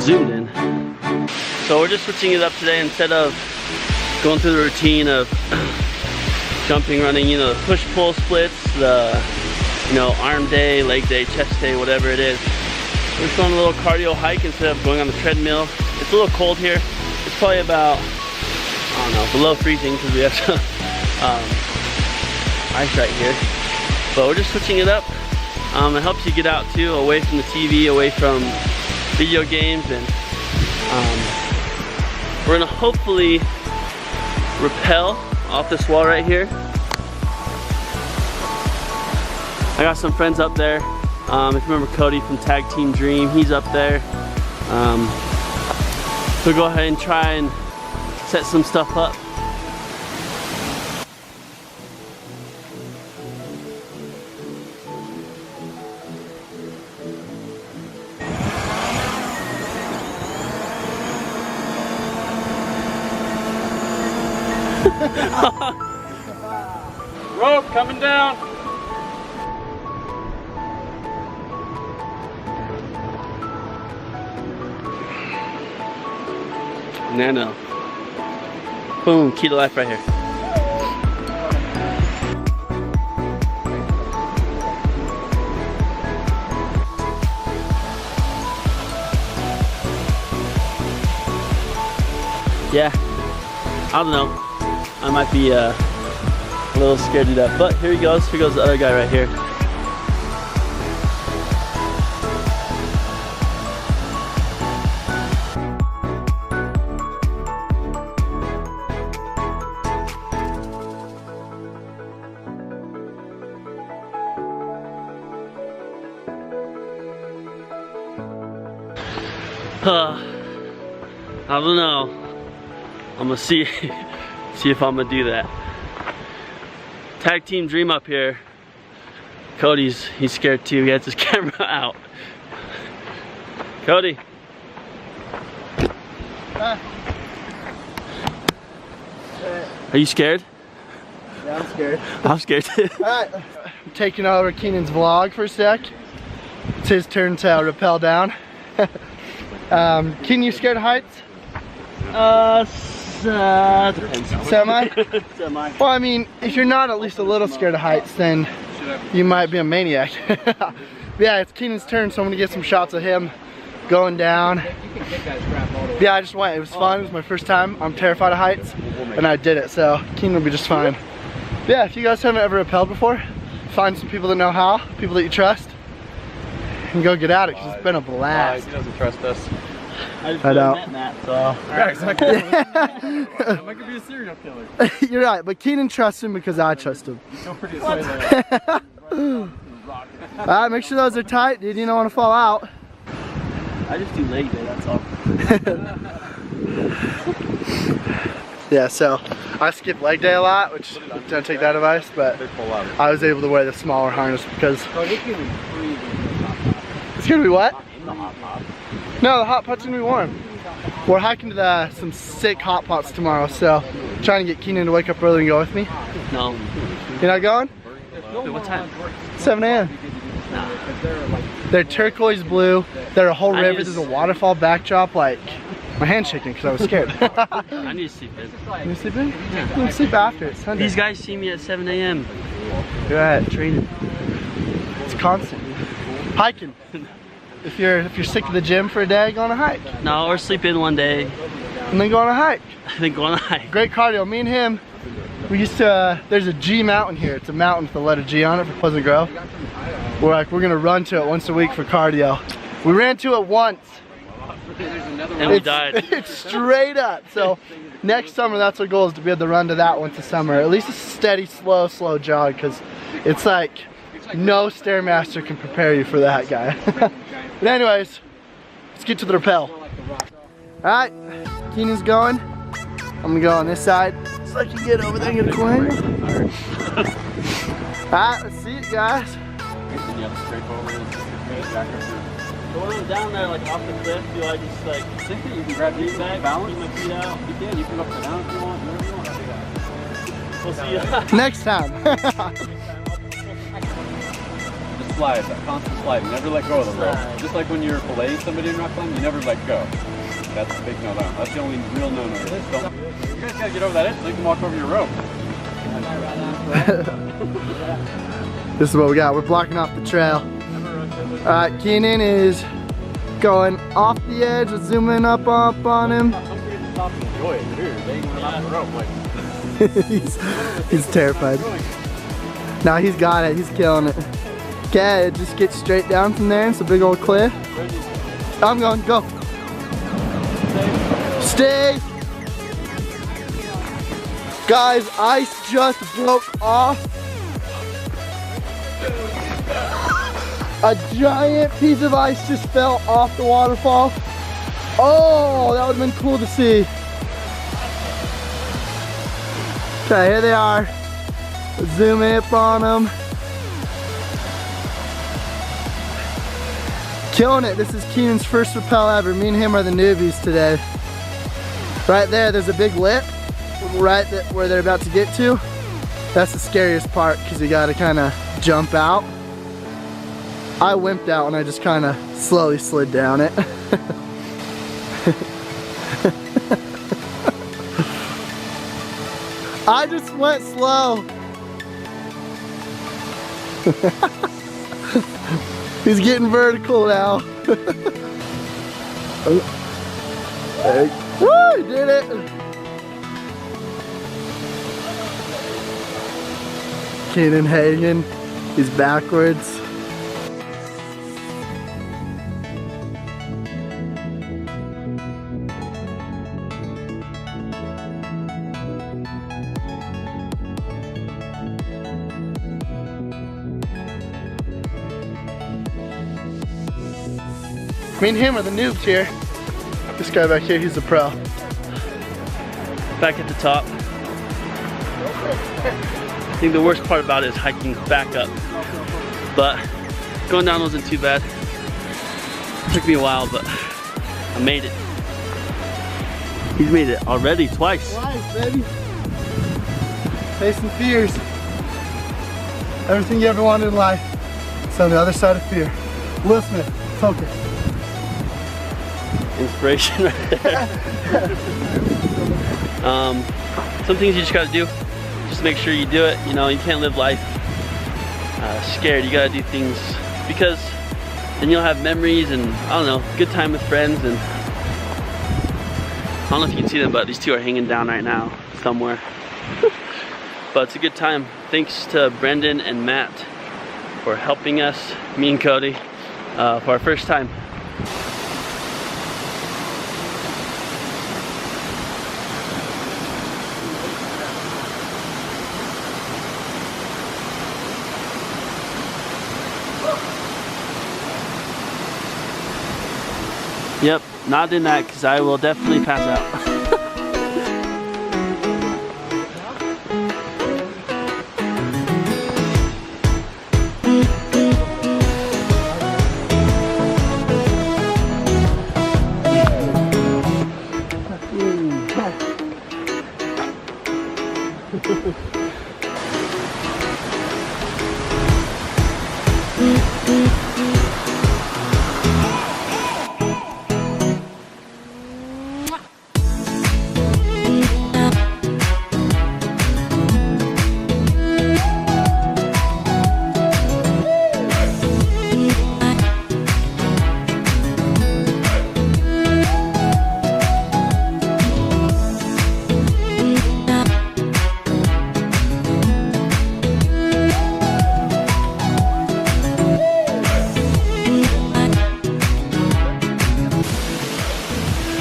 zoomed in. So we're just switching it up today. Instead of going through the routine of jumping, running, you know, the push-pull splits, the, you know, arm day, leg day, chest day, whatever it is. We're just going a little cardio hike instead of going on the treadmill. It's a little cold here. It's probably about, I don't know, below freezing because we have some ice right here. But we're just switching it up. It helps you get out too, away from the TV, away from video games, and we're gonna hopefully rappel off this wall right here. I got some friends up there. If you remember Cody from Tag Team Dream, he's up there. So go ahead and try and set some stuff up. Rope coming down. Nano. Boom, key to life right here. Yeah, I don't know. I might be a little scared to do that, but here he goes. Here goes the other guy right here. I don't know. I'm gonna see if I'm gonna do that. Tag Team Dream up here. Cody's scared too. He has his camera out. Cody. Are you scared? Yeah, I'm scared. I'm scared too. Alright, I'm taking over Keenan's vlog for a sec. It's his turn to rappel down. Keenan, you scared of heights? Depends. Semi? Semi. Well, I mean, if you're not at least a little scared of heights, then you might be a maniac. Yeah, it's Keenan's turn, so I'm gonna get some shots of him going down. Yeah, I just went. It was fun. It was my first time. I'm terrified of heights, and I did it, so Keenan will be just fine. Yeah, if you guys haven't ever rappelled before, find some people that know how, people that you trust, and go get at it, because it's been a blast. He doesn't trust us. I just I know. met Matt, so. Yeah, exactly. I could be a serial killer. You're right, but Keenan trusts him because I trust him. Alright, make sure those are tight, dude. You don't want to fall out. I just do leg day, that's all. Yeah, so I skip leg day a lot, which don't take that advice, but I was able to wear the smaller harness because it's gonna be what? No, the hot pot's gonna be warm. We're hiking to some sick hot pots tomorrow, so I'm trying to get Keenan to wake up early and go with me. No. You're not going? Wait, what time? 7 a.m. Nah. They're turquoise blue. They're a whole I river. need to There's a waterfall backdrop. Like, my hand's shaking because I was scared. I need to sleep in. You sleep in? You can sleep after. It's Sunday. These guys see me at 7 a.m. You're at training. It's constant. Hiking. If you're sick of the gym for a day, go on a hike. No, or sleep in one day, And then go on a hike. then go on a hike. Great cardio. Me and him, we used to, there's a G mountain here. It's a mountain with the letter G on it for Pleasant Grove. We're gonna run to it once a week for cardio. We ran to it once. And we died. It's straight up. So next summer, that's our goal, is to be able to run to that once a summer. At least a steady, slow jog, because it's like no Stairmaster can prepare you for that guy. But anyways, let's get to the rappel. Alright, Keenan's going. I'm gonna go on this side so I can get over there and get a coin. Alright, let's see it, guys. Going down there like off the cliff, do I just like think that you can grab these back, balance, keep my feet out? You can go up and down if you want, whatever you want. We'll see you. Next time. slide, that constant sliding. Never let go of the rope. Just like when you're filleting somebody in rock climbing, you never let go. That's the big no-no. That's the only real no-no. You guys gotta get over that edge so you can walk over your rope. This is what we got. We're blocking off the trail. Alright, Keenan is going off the edge. Let's zoom in up on him. He's terrified. Now he's got it. He's killing it. Okay, just get straight down from there. It's a big old cliff. I'm going. Go. Stay. Guys, ice just broke off. A giant piece of ice just fell off the waterfall. Oh, that would have been cool to see. Okay, here they are. Let's zoom in up on them. Killing it. This is Keenan's first rappel ever. Me and him are the newbies today. Right there, there's a big lip. Right where they're about to get to. That's the scariest part because you gotta kind of jump out. I wimped out and I just kind of slowly slid down it. I just went slow. He's getting vertical now. Woo, he did it. Keenan Hagen, he's backwards. Me and him are the noobs here. This guy back here, he's the pro. Back at the top. I think the worst part about it is hiking back up. But going down wasn't too bad. It took me a while, but I made it. He's made it already twice. Twice, baby. Facing fears. Everything you ever wanted in life. It's on the other side of fear. Will Smith, focus. Inspiration right there. Some things you just gotta do. Just make sure you do it. You know, you can't live life scared. You gotta do things because then you'll have memories and I don't know, good time with friends. And I don't know if you can see them, but these two are hanging down right now somewhere. But it's a good time. Thanks to Brendan and Matt for helping us, me and Cody, for our first time. Yep, not in that because I will definitely pass out.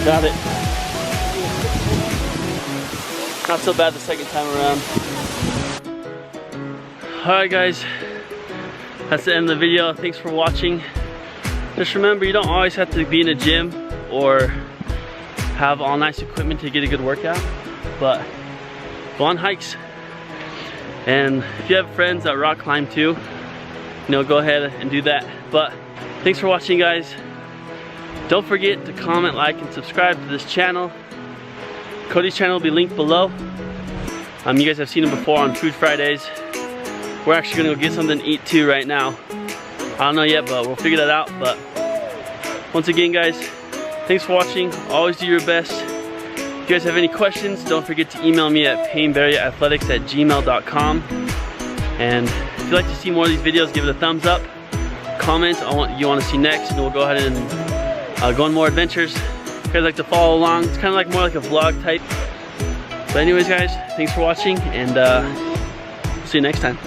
Got it. Not so bad the second time around. Alright guys, that's the end of the video. Thanks for watching. Just remember, you don't always have to be in a gym or have all nice equipment to get a good workout, but go on hikes. And if you have friends that rock climb too, you know, go ahead and do that. But thanks for watching guys. Don't forget to comment, like, and subscribe to this channel. Cody's channel will be linked below. You guys have seen him before on Food Fridays. We're actually gonna go get something to eat too right now. I don't know yet, but we'll figure that out. But once again, guys, thanks for watching. Always do your best. If you guys have any questions, don't forget to email me at painbarrierathletics@gmail.com. And if you'd like to see more of these videos, give it a thumbs up. Comment on what you want to see next, and we'll go ahead and go on more adventures. If you guys like to follow along, it's kind of like more like a vlog type. But anyways, guys, thanks for watching, and see you next time.